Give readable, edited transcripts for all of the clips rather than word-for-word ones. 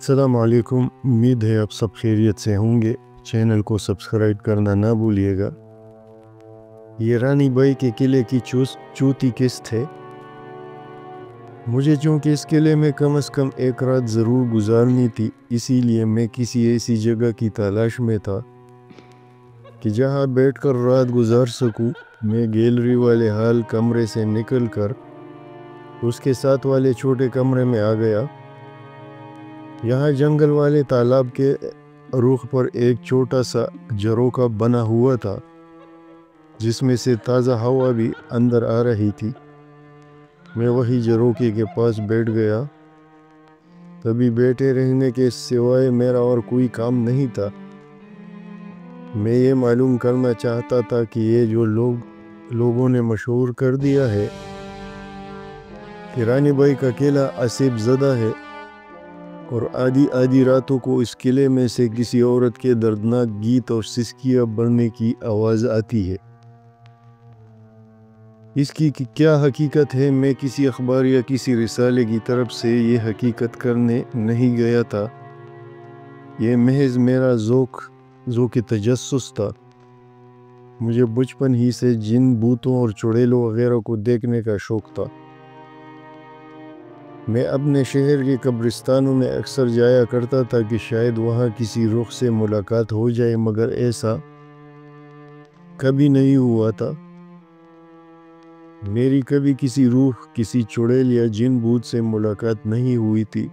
السلام علیکم، امید ہے آپ سب خیریت سے ہوں گے۔ چینل کو سبسکرائب کرنا نہ بھولیے گا۔ یہ رانی بائی کے قلعے کی چوتھی قسط ہے۔ مجھے چونکہ اس قلعے میں کم از کم ایک رات ضرور گزارنی تھی، اسی لیے میں کسی ایسی جگہ کی تلاش میں تھا کہ جہاں بیٹھ کر رات گزار سکوں۔ میں گیلری والے ہال کمرے سے نکل کر اس کے ساتھ والے چھوٹے کمرے میں آ گیا۔ یہاں جنگل والے تالاب کے رخ پر ایک چھوٹا سا جھروکا بنا ہوا تھا، جس میں سے تازہ ہوا بھی اندر آ رہی تھی۔ میں وہی جھروکے کے پاس بیٹھ گیا۔ تبھی بیٹھے رہنے کے سوائے میرا اور کوئی کام نہیں تھا۔ میں یہ معلوم کرنا چاہتا تھا کہ یہ جو لوگوں نے مشہور کر دیا ہے کہ رانی بائی کا قلعہ آسیب زدہ ہے، اور آدھی راتوں کو اس قلعے میں سے کسی عورت کے دردناک گیت اور سسکیاں بڑھنے کی آواز آتی ہے۔ اس کی کیا حقیقت ہے؟ میں کسی اخبار یا کسی رسالے کی طرف سے یہ حقیقت کرنے نہیں گیا تھا۔ یہ محض میرا ذوق تجسس تھا۔ مجھے بچپن ہی سے جن، بھوتوں اور چڑیلوں وغیرہ کو دیکھنے کا شوق تھا۔ میں اپنے شہر کے قبرستانوں میں اکثر جایا کرتا تھا کہ شاید وہاں کسی روح سے ملاقات ہو جائے، مگر ایسا کبھی نہیں ہوا تھا۔ میری کبھی کسی روح، کسی چڑیل یا جن بھوت سے ملاقات نہیں ہوئی تھی۔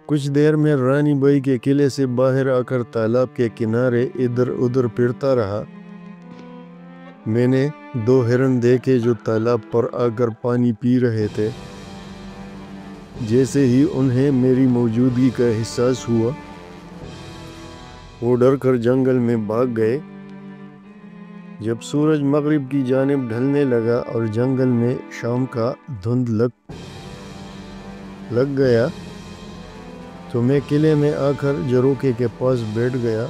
کچھ دیر میں رانی بائی کے قلعے سے باہر آ کر تالاب کے کنارے ادھر ادھر پھرتا رہا۔ میں نے 2 ہرن دیکھے جو تالاب پر آ کر پانی پی رہے تھے۔ جیسے ہی انہیں میری موجودگی کا احساس ہوا، وہ ڈر کر جنگل میں بھاگ گئے۔ جب سورج مغرب کی جانب ڈھلنے لگا اور جنگل میں شام کا دھند لگ گیا تو میں قلعے میں آ کر جھروکے کے پاس بیٹھ گیا۔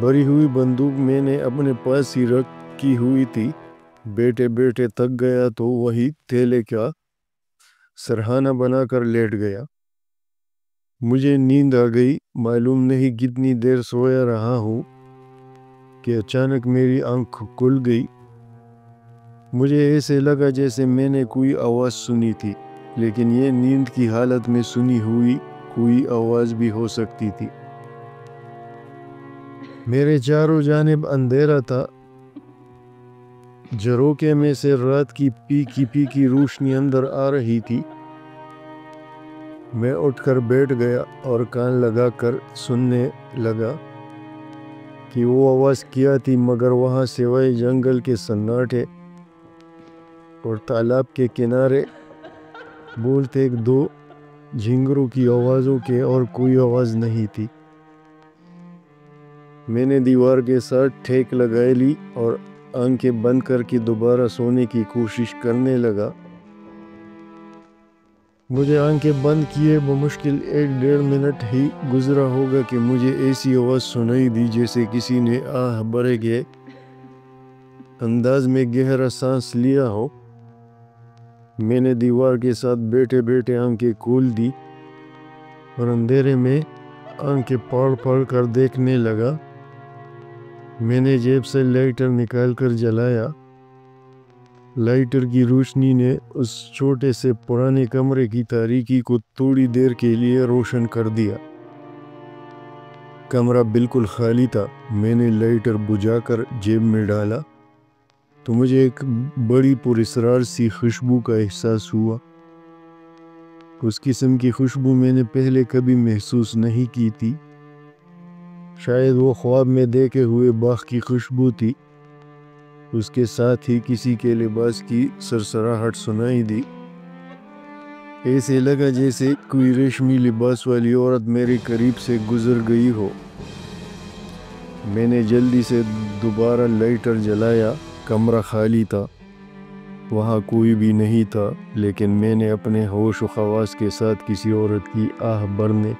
بری ہوئی بندوق میں نے اپنے پاس ہی رکھی ہوئی تھی۔ بیٹھے بیٹھے تھک گیا تو وہی تھیلے کا سرہانہ بنا کر لیٹ گیا۔ مجھے نیند آ گئی۔ معلوم نہیں کتنی دیر سویا رہا ہوں کہ اچانک میری آنکھ کھل گئی۔ مجھے ایسے لگا جیسے میں نے کوئی آواز سنی تھی، لیکن یہ نیند کی حالت میں سنی ہوئی کوئی آواز بھی ہو سکتی تھی۔ میرے چاروں جانب اندھیرا تھا۔ جھروکے میں سے رات کی پیکی روشنی اندر آ رہی تھی۔ میں اٹھ کر بیٹھ گیا اور کان لگا کر سننے لگا کہ وہ آواز کیا تھی، مگر وہاں سوائے جنگل کے سناٹے اور تالاب کے کنارے بولتے 2 جھینگروں کی آوازوں کے اور کوئی آواز نہیں تھی۔ میں نے دیوار کے ساتھ ٹھیک لگا لی اور آنکھیں بند کر کے دوبارہ سونے کی کوشش کرنے لگا۔ مجھے آنکھیں بند کیے بمشکل 1-1.5 منٹ ہی گزرا ہوگا کہ مجھے ایسی آواز سنائی دی جیسے کسی نے آہ بھرے کے انداز میں گہرا سانس لیا ہو۔ میں نے دیوار کے ساتھ بیٹھے بیٹھے آنکھیں کھول دی اور اندھیرے میں آنکھیں پھاڑ کر دیکھنے لگا۔ میں نے جیب سے لائٹر نکال کر جلایا۔ لائٹر کی روشنی نے اس چھوٹے سے پرانے کمرے کی تاریکی کو تھوڑی دیر کے لیے روشن کر دیا۔ کمرہ بالکل خالی تھا۔ میں نے لائٹر بجھا کر جیب میں ڈالا تو مجھے ایک بڑی پراسرار سی خوشبو کا احساس ہوا۔ اس قسم کی خوشبو میں نے پہلے کبھی محسوس نہیں کی تھی۔ شاید وہ خواب میں دیکھے ہوئے باغ کی خوشبو تھی۔ اس کے ساتھ ہی کسی کے لباس کی سرسراہٹ سنائی دی۔ ایسے لگا جیسے کوئی ریشمی لباس والی عورت میرے قریب سے گزر گئی ہو۔ میں نے جلدی سے دوبارہ لائٹر جلایا۔ کمرہ خالی تھا، وہاں کوئی بھی نہیں تھا، لیکن میں نے اپنے ہوش و حواس کے ساتھ کسی عورت کی آہ بھرنے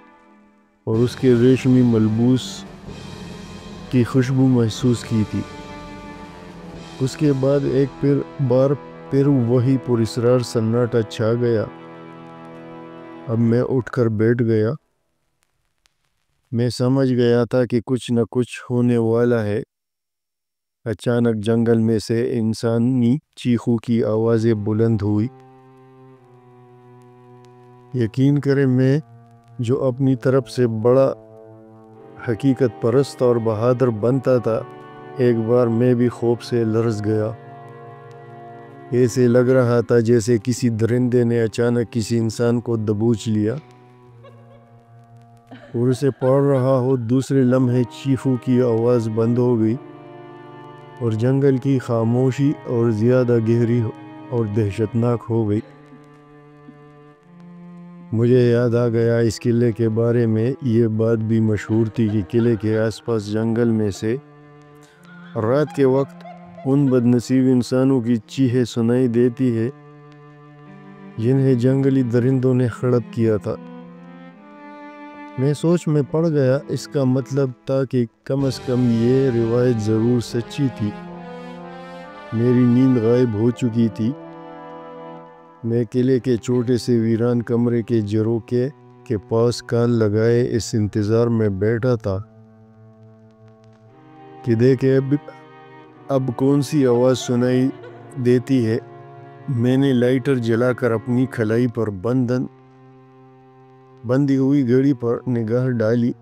اور اس کے ریشمی ملبوس کی خوشبو محسوس کی تھی۔ اس کے بعد ایک بار پھر وہی پراسرار سناٹا چھا گیا۔ اب میں اٹھ کر بیٹھ گیا۔ میں سمجھ گیا تھا کہ کچھ نہ کچھ ہونے والا ہے۔ اچانک جنگل میں سے انسانی چیخوں کی آوازیں بلند ہوئی۔ یقین کریں، میں جو اپنی طرف سے بڑا حقیقت پرست اور بہادر بنتا تھا، ایک بار میں بھی خوف سے لرز گیا۔ ایسے لگ رہا تھا جیسے کسی درندے نے اچانک کسی انسان کو دبوچ لیا اور اسے پاڑ رہا ہو۔ دوسرے لمحے چیخوں کی آواز بند ہو گئی اور جنگل کی خاموشی اور زیادہ گہری اور دہشتناک ہو گئی۔ مجھے یاد آ گیا اس قلعے کے بارے میں یہ بات بھی مشہور تھی کہ قلعے کے آس پاس جنگل میں سے رات کے وقت ان بد نصیب انسانوں کی چیخیں سنائی دیتی ہے جنہیں جنگلی درندوں نے ہڑپ کیا تھا۔ میں سوچ میں پڑ گیا۔ اس کا مطلب تھا کہ کم از کم یہ روایت ضرور سچی تھی۔ میری نیند غائب ہو چکی تھی۔ میں قلعے کے چھوٹے سے ویران کمرے کے جھروکے کے پاس کان لگائے اس انتظار میں بیٹھا تھا کہ دیکھے اب کون سی آواز سنائی دیتی ہے۔ میں نے لائٹر جلا کر اپنی کھلائی پر بندھی ہوئی گھڑی پر نگاہ ڈالی۔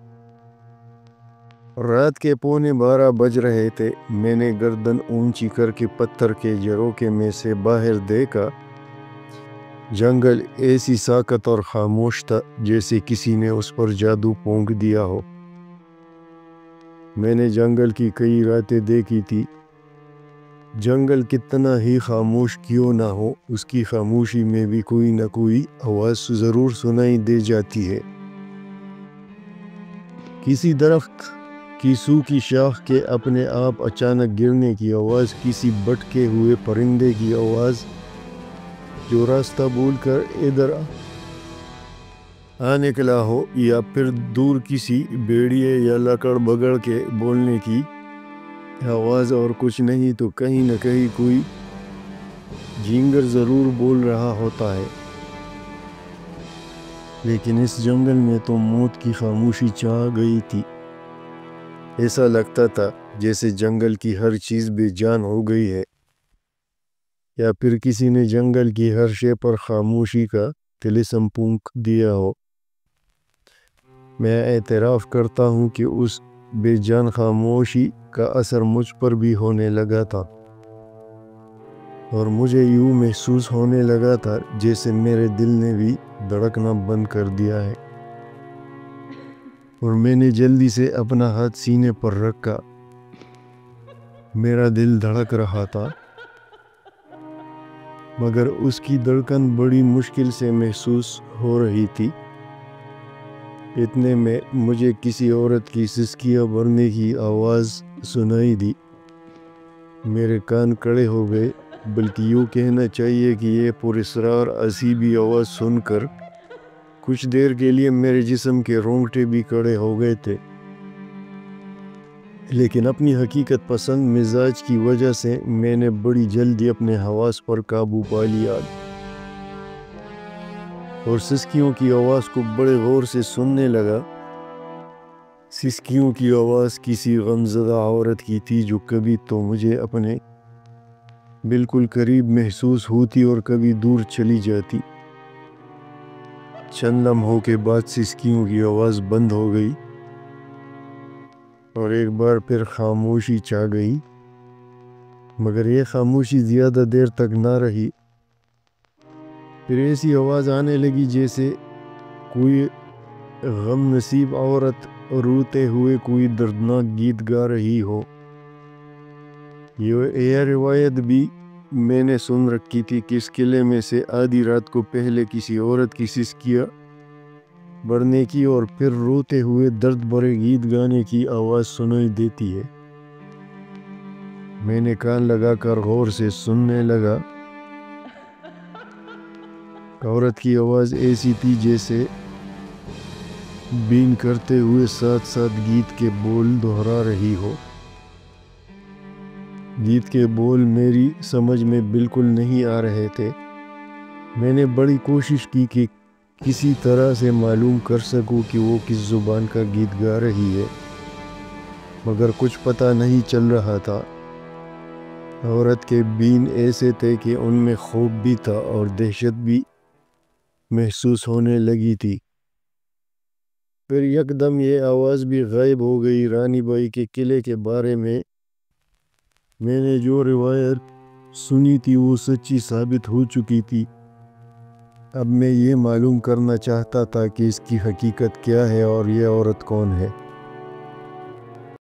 رات کے 11:15 بج رہے تھے۔ میں نے گردن اونچی کر کے پتھر کے جھروکے میں سے باہر دیکھا۔ جنگل ایسی ساکت اور خاموش تھا جیسے کسی نے اس پر جادو پھونک دیا ہو۔ میں نے جنگل کی کئی راتیں دیکھی تھی۔ جنگل کتنا ہی خاموش کیوں نہ ہو، اس کی خاموشی میں بھی کوئی نہ کوئی آواز ضرور سنائی دے جاتی ہے۔ کسی درخت کی سوکھی شاخ کے اپنے آپ اچانک گرنے کی آواز، کسی بھٹکے ہوئے پرندے کی آواز جو راستہ بھول کر ادھر نکلا ہو، یا پھر دور کسی بھیڑیے یا لکڑ بگڑ کے بولنے کی آواز۔ اور کچھ نہیں تو کہیں نہ کہیں کوئی جینگر ضرور بول رہا ہوتا ہے۔ لیکن اس جنگل میں تو موت کی خاموشی چھا گئی تھی۔ ایسا لگتا تھا جیسے جنگل کی ہر چیز بے جان ہو گئی ہے، یا پھر کسی نے جنگل کی ہر شے پر خاموشی کا طلسم پھونک دیا ہو۔ میں اعتراف کرتا ہوں کہ اس بے جان خاموشی کا اثر مجھ پر بھی ہونے لگا تھا، اور مجھے یوں محسوس ہونے لگا تھا جیسے میرے دل نے بھی دھڑکنا بند کر دیا ہے۔ اور میں نے جلدی سے اپنا ہاتھ سینے پر رکھا۔ میرا دل دھڑک رہا تھا، مگر اس کی دھڑکن بڑی مشکل سے محسوس ہو رہی تھی۔ اتنے میں مجھے کسی عورت کی سسکیاں بھرنے کی آواز سنائی دی۔ میرے کان کھڑے ہو گئے، بلکہ یوں کہنا چاہیے کہ یہ پراسرار عصبی آواز سن کر کچھ دیر کے لیے میرے جسم کے رونگٹے بھی کھڑے ہو گئے تھے۔ لیکن اپنی حقیقت پسند مزاج کی وجہ سے میں نے بڑی جلدی اپنے حواس پر قابو پا لیا اور سسکیوں کی آواز کو بڑے غور سے سننے لگا۔ سسکیوں کی آواز کسی غمزدہ عورت کی تھی جو کبھی تو مجھے اپنے بالکل قریب محسوس ہوتی اور کبھی دور چلی جاتی۔ چند لمحوں کے بعد سسکیوں کی آواز بند ہو گئی اور ایک بار پھر خاموشی چھا گئی، مگر یہ خاموشی زیادہ دیر تک نہ رہی۔ پھر ایسی آواز آنے لگی جیسے کوئی غم نصیب عورت روتے ہوئے کوئی دردناک گیت گا رہی ہو۔ یہ روایت بھی میں نے سن رکھی تھی کہ اس قلعے میں سے آدھی رات کو پہلے کسی عورت کی سسکیاں بھرنے کی اور پھر روتے ہوئے درد بھرے گیت گانے کی آواز سنائی دیتی ہے۔ میں نے کان لگا کر غور سے سننے لگا۔ عورت کی آواز ایسی تھی جیسے بین کرتے ہوئے ساتھ ساتھ گیت کے بول دہرا رہی ہو۔ گیت کے بول میری سمجھ میں بالکل نہیں آ رہے تھے۔ میں نے بڑی کوشش کی کہ کسی طرح سے معلوم کر سکوں کہ وہ کس زبان کا گیت گا رہی ہے، مگر کچھ پتہ نہیں چل رہا تھا۔ عورت کے بین ایسے تھے کہ ان میں خوف بھی تھا اور دہشت بھی محسوس ہونے لگی تھی۔ پھر یکدم یہ آواز بھی غائب ہو گئی۔ رانی بائی کے قلعے کے بارے میں نے جو روایت سنی تھی وہ سچی ثابت ہو چکی تھی۔ اب میں یہ معلوم کرنا چاہتا تھا کہ اس کی حقیقت کیا ہے اور یہ عورت کون ہے۔